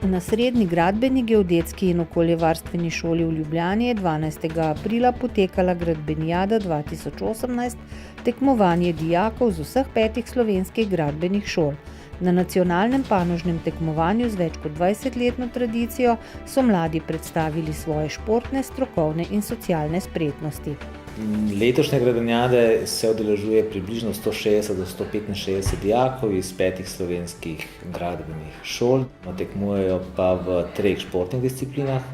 Na Srednji gradbeni, geodetski in okoljevarstveni šoli v Ljubljani je 12. aprila potekala Gradbenijada 2018, tekmovanje dijakov z vseh 5 slovenskih gradbenih šol. Na nacionalnem panožnem tekmovanju z več kot 20-letno tradicijo so mladi predstavili svoje športne, strokovne in socialne spretnosti. Letošnje Gradbenijade se udeležuje približno 160 do 165 dijakov iz 5 slovenskih gradbenih šol. Tekmujejo pa v 3 športnih disciplinah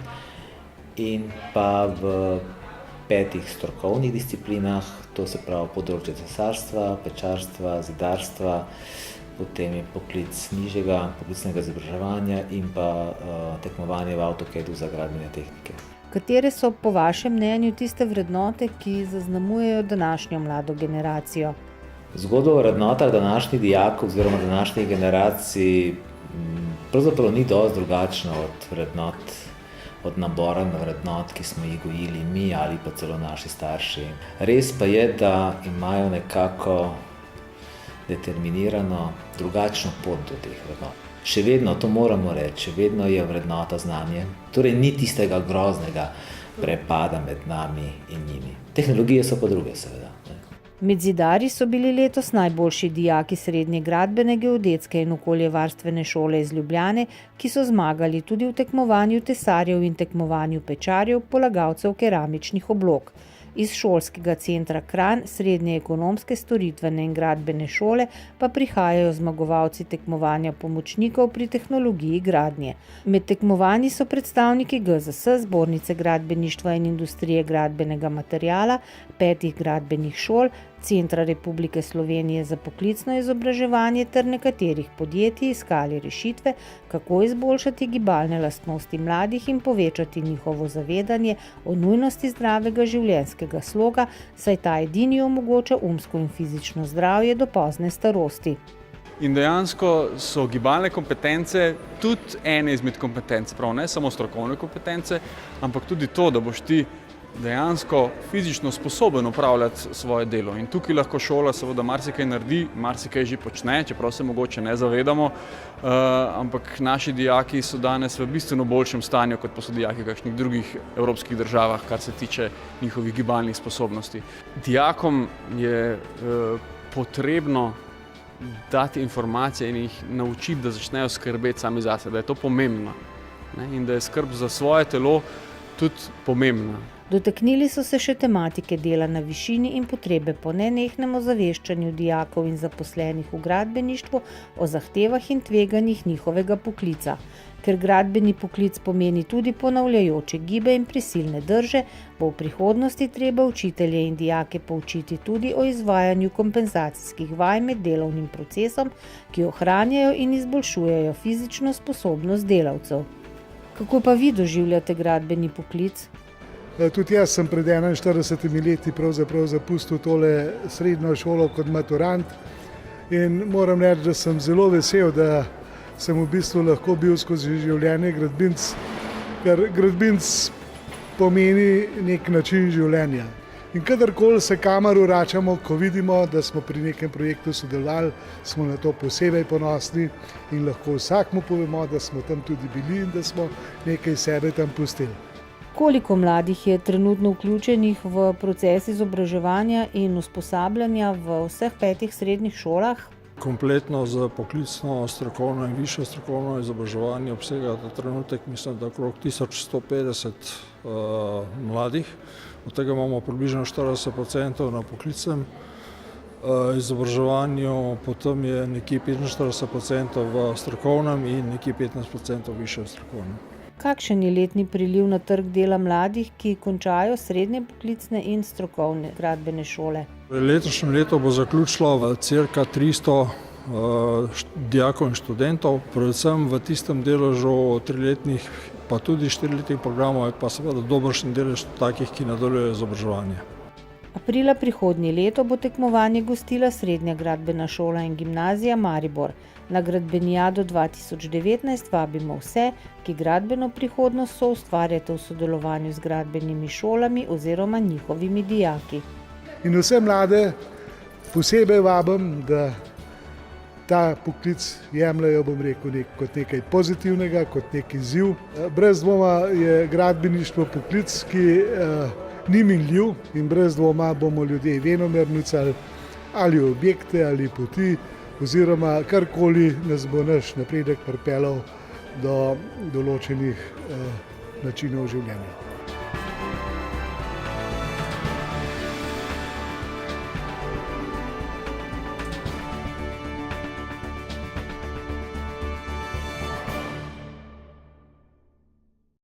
in pa v 5 strokovnih disciplinah, to se pravi področje tesarstva, pečarstva, zidarstva, potem je poklic nižjega poklicnega izobraževanja in pa tekmovanje v AutoCAD-u za gradbene tehnike. Katere so po vašem mnenju tiste vrednote, ki zaznamujejo današnjo mlado generacijo? Zgodba o vrednotah današnjih dijakov oziroma današnjih generacij pravzaprav ni dosti drugačna od vrednot, od nabora vrednot, ki smo jih gojili mi ali pa celo naši starši. Res pa je, da imajo nekako determinirano drugačno pot do teh vrednot. Še vedno, to moramo reči, vedno je vrednota znanje, torej ni tistega groznega prepada med nami in njimi. Tehnologije so pa druge, seveda. Med zidarji so bili letos najboljši dijaki Srednje gradbene, geodetske in okoljevarstvene šole iz Ljubljane, ki so zmagali tudi v tekmovanju tesarjev in tekmovanju pečarjev, polagalcev keramičnih oblog. Iz šolskega centra Kranj, Srednje ekonomske, storitvene in gradbene šole pa prihajajo zmagovalci tekmovanja pomočnikov pri tehnologiji gradnje. Med tekmovanji so predstavniki GZS, Zbornice gradbeništva in industrije gradbenega materiala, 5 gradbenih šol, Centra Republike Slovenije za poklicno izobraževanje ter nekaterih podjetij iskali rešitve, kako izboljšati gibalne lastnosti mladih in povečati njihovo zavedanje o nujnosti zdravega življenjskega sloga, saj ta edini omogoča umsko in fizično zdravje do pozne starosti. In dejansko so gibalne kompetence tudi ene izmed kompetenc, prav ne samo strokovne kompetence, ampak tudi to, da boš ti dejansko fizično sposoben upravljati svoje delo. In tukaj lahko šola seveda marsikaj naredi, marsikaj že počne, čeprav se mogoče ne zavedamo, ampak naši dijaki so danes v bistveno boljšem stanju, kot pa so dijaki v kakšnih drugih evropskih državah, kar se tiče njihovih gibalnih sposobnosti. Dijakom je potrebno dati informacije in jih naučiti, da začnejo skrbeti sami zase, da je to pomembno, in da je skrb za svoje telo tudi pomembna. Dotaknili so se še tematike dela na višini in potrebe po nenehnem ozaveščanju dijakov in zaposlenih v gradbeništvu o zahtevah in tveganjih njihovega poklica. Ker gradbeni poklic pomeni tudi ponavljajoče gibe in prisilne drže, bo v prihodnosti treba učitelje in dijake poučiti tudi o izvajanju kompenzacijskih vaj med delovnim procesom, ki ohranjajo in izboljšujejo fizično sposobnost delavcev. Kako pa vi doživljate gradbeni poklic? Tudi jaz sem pred 41 leti pravzaprav zapustil tole srednjo šolo kot maturant in moram reči, da sem zelo vesel, da sem v bistvu lahko bil skozi življenje gradbinec, ker gradbinec pomeni nek način življenja. In kadarkoli se kamor vračamo, ko vidimo, da smo pri nekem projektu sodelovali, smo na to posebej ponosni in lahko vsakmu povemo, da smo tam tudi bili in da smo nekaj sebe tam pustili. Koliko mladih je trenutno vključenih v proces izobraževanja in usposabljanja v vseh 5 srednjih šolah? Kompletno za poklicno, strokovno in višje strokovno izobraževanje obsega ta trenutek, mislim, da okrog 1150 mladih. Od tega imamo približno 40% na poklicnem izobraževanju, potem je nekje 45% v strokovnem in nekje 15% v višjem strokovnem. Kakšen je letni priliv na trg dela mladih, ki končajo srednje poklicne in strokovne gradbene šole? Letošnje leto bo zaključilo cirka 300 dijakov in študentov, predvsem v tistem deležu 3-letnih, pa tudi 4-letnih programov, pa seveda dobršen delež takih, ki nadaljujejo izobraževanje. Aprila prihodnje leto bo tekmovanje gostila Srednja gradbena šola in gimnazija Maribor. Na Gradbenijado 2019 vabimo vse, ki gradbeno prihodnost soustvarjate v sodelovanju z gradbenimi šolami oziroma njihovimi dijaki. In vse mlade posebej vabim, da ta poklic jemljajo, bom rekel, kot nekaj pozitivnega, kot nek izziv. Brez dvoma je gradbeništvo poklic, ki ni minljiv in brez dvoma bomo ljudje venomer nucali ali objekte ali poti oziroma karkoli nas bo naš napredek pripeljal do določenih načinov življenja.